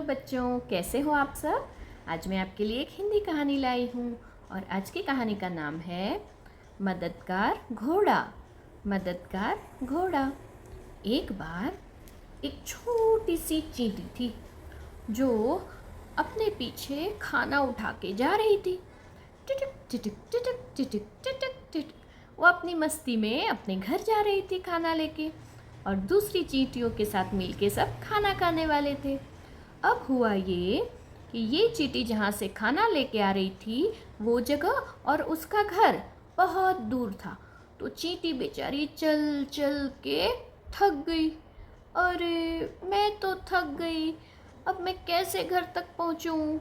बच्चों, कैसे हो आप सब। आज मैं आपके लिए एक हिंदी कहानी लाई हूँ और आज की कहानी का नाम है मददगार घोड़ा। मददगार घोड़ा। एक बार एक छोटी सी चींटी थी जो अपने पीछे खाना उठा के जा रही थी। टिटिक टिटिक टिटिक टिटिक टिटिक टिटिक। वो अपनी मस्ती में अपने घर जा रही थी खाना लेके और दूसरी चींटियों के साथ मिलके सब खाना खाने वाले थे। अब हुआ ये कि ये चींटी जहाँ से खाना लेके आ रही थी वो जगह और उसका घर बहुत दूर था। तो चींटी बेचारी चल चल के थक गई। अरे मैं तो थक गई, अब मैं कैसे घर तक पहुँचूँ।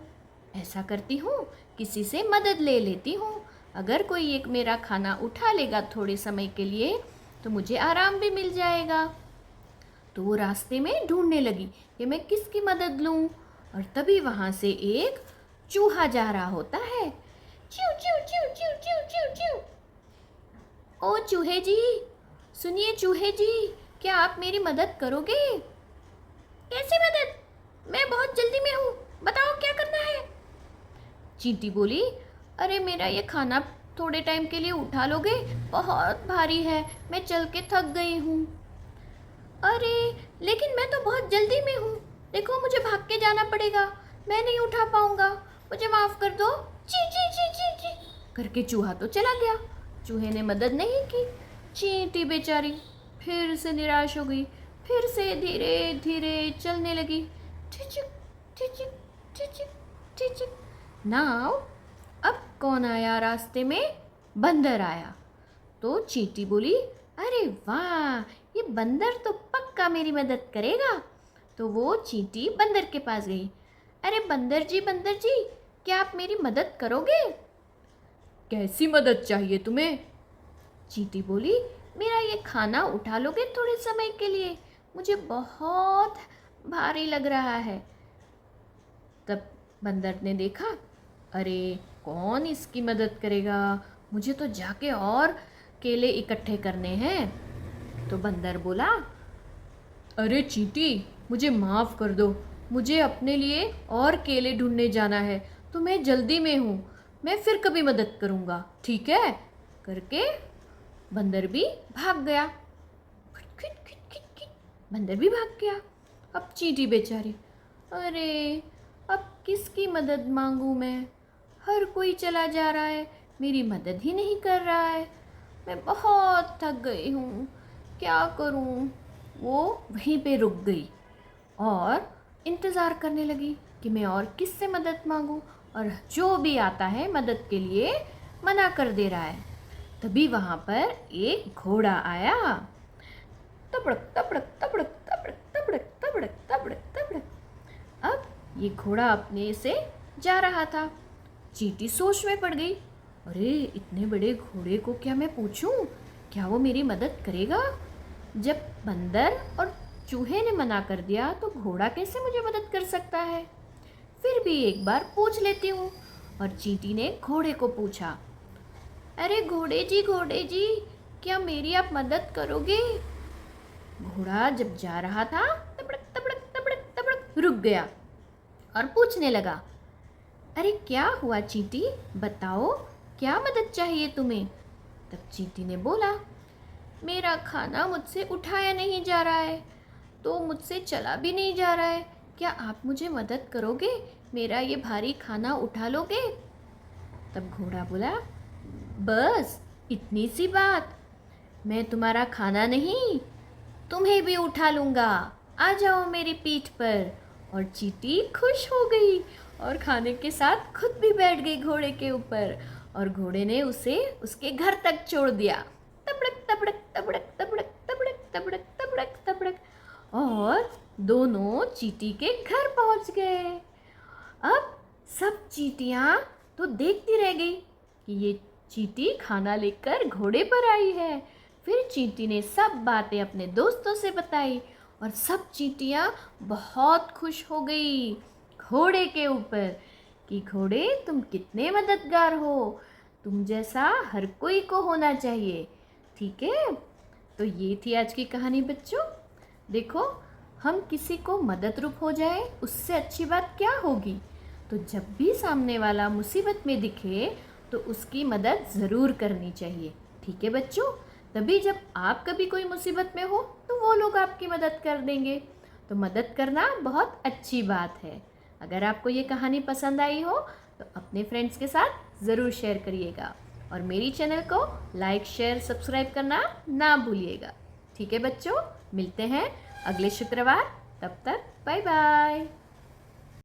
ऐसा करती हूँ, किसी से मदद ले लेती हूँ। अगर कोई एक मेरा खाना उठा लेगा थोड़े समय के लिए तो मुझे आराम भी मिल जाएगा। तो वो रास्ते में ढूंढने लगी कि मैं किसकी मदद लूं। और तभी वहाँ से एक चूहा जा रहा होता है। च्यू च्यू च्यू च्यू च्यू च्यू च्यू। ओ चूहे जी, सुनिए चूहे जी, क्या आप मेरी मदद करोगे। कैसे मदद? मैं बहुत जल्दी में हूँ, बताओ क्या करना है। चींटी बोली, अरे मेरा ये खाना थोड़े टाइम के लिए उठा लोगे, बहुत भारी है, मैं चल के थक गई हूँ। अरे लेकिन मैं तो बहुत जल्दी में हूँ, देखो मुझे भाग के जाना पड़ेगा, मैं नहीं उठा पाऊंगा, मुझे माफ़ कर दो। ची ची ची ची ची करके चूहा तो चला गया। चूहे ने मदद नहीं की। चींटी बेचारी फिर से निराश हो गई, फिर से धीरे धीरे चलने लगी। ठिचिक ठिचिक ठिचिक ठिचिक। नाव अब कौन आया रास्ते में? बंदर आया। तो चींटी बोली, अरे वाह, ये बंदर तो पक्का मेरी मदद करेगा। तो वो चींटी बंदर के पास गई। अरे बंदर जी, क्या आप मेरी मदद करोगे। कैसी मदद चाहिए तुम्हें? चींटी बोली, मेरा ये खाना उठा लोगे थोड़े समय के लिए, मुझे बहुत भारी लग रहा है। तब बंदर ने देखा, अरे कौन इसकी मदद करेगा, मुझे तो जाके और केले इकट्ठे करने हैं। तो बंदर बोला, अरे चींटी मुझे माफ़ कर दो, मुझे अपने लिए और केले ढूंढने जाना है, तो मैं जल्दी में हूँ, मैं फिर कभी मदद करूँगा, ठीक है। करके बंदर भी भाग गया। बंदर भी भाग गया। अब चींटी बेचारी, अरे अब किसकी मदद मांगूँ मैं, हर कोई चला जा रहा है, मेरी मदद ही नहीं कर रहा है, मैं बहुत थक गई हूँ, क्या करूँ। वो वहीं पे रुक गई और इंतज़ार करने लगी कि मैं और किससे मदद मांगूँ, और जो भी आता है मदद के लिए मना कर दे रहा है। तभी वहाँ पर एक घोड़ा आया। तबड़क तबड़क तबड़क तबड़क तबड़क तबड़क तबड़क तबड़क। अब ये घोड़ा अपने से जा रहा था। चींटी सोच में पड़ गई, अरे इतने बड़े घोड़े को क्या मैं पूछूं, क्या वो मेरी मदद करेगा। जब बंदर और चूहे ने मना कर दिया तो घोड़ा कैसे मुझे मदद कर सकता है। फिर भी एक बार पूछ लेती हूँ। और चींटी ने घोड़े को पूछा, अरे घोड़े जी, क्या मेरी आप मदद करोगे। घोड़ा जब जा रहा था तबड़क तबड़क तबड़क तबड़क रुक गया और पूछने लगा, अरे क्या हुआ चींटी, बताओ क्या मदद चाहिए तुम्हें। तब चींटी ने बोला, मेरा खाना मुझसे उठाया नहीं जा रहा है, तो मुझसे चला भी नहीं जा रहा है, क्या आप मुझे मदद करोगे, मेरा ये भारी खाना उठा लोगे। तब घोड़ा बोला, बस इतनी सी बात, मैं तुम्हारा खाना नहीं तुम्हें भी उठा लूँगा, आ जाओ मेरी पीठ पर। और चींटी खुश हो गई और खाने के साथ खुद भी बैठ गई घोड़े के ऊपर, और घोड़े ने उसे उसके घर तक छोड़ दिया। तबड़क तबड़क तबड़क तबड़क तबड़क तबड़क तबड़क तबड़क। और दोनों चींटी के घर पहुंच गए। अब सब चींटियां तो देखती रह गई कि ये चींटी खाना लेकर घोड़े पर आई है। फिर चींटी ने सब बातें अपने दोस्तों से बताई और सब चींटियां बहुत खुश हो गई घोड़े के ऊपर कि घोड़े तुम कितने मददगार हो, तुम जैसा हर कोई को होना चाहिए, ठीक है। तो ये थी आज की कहानी बच्चों। देखो, हम किसी को मदद रूप हो जाए उससे अच्छी बात क्या होगी। तो जब भी सामने वाला मुसीबत में दिखे तो उसकी मदद ज़रूर करनी चाहिए। ठीक है बच्चों, तभी जब आप कभी कोई मुसीबत में हो तो वो लोग आपकी मदद कर देंगे। तो मदद करना बहुत अच्छी बात है। अगर आपको ये कहानी पसंद आई हो तो अपने फ्रेंड्स के साथ ज़रूर शेयर करिएगा और मेरी चैनल को लाइक शेयर सब्सक्राइब करना ना भूलिएगा। ठीक है बच्चों, मिलते हैं अगले शुक्रवार। तब तक बाय बाय।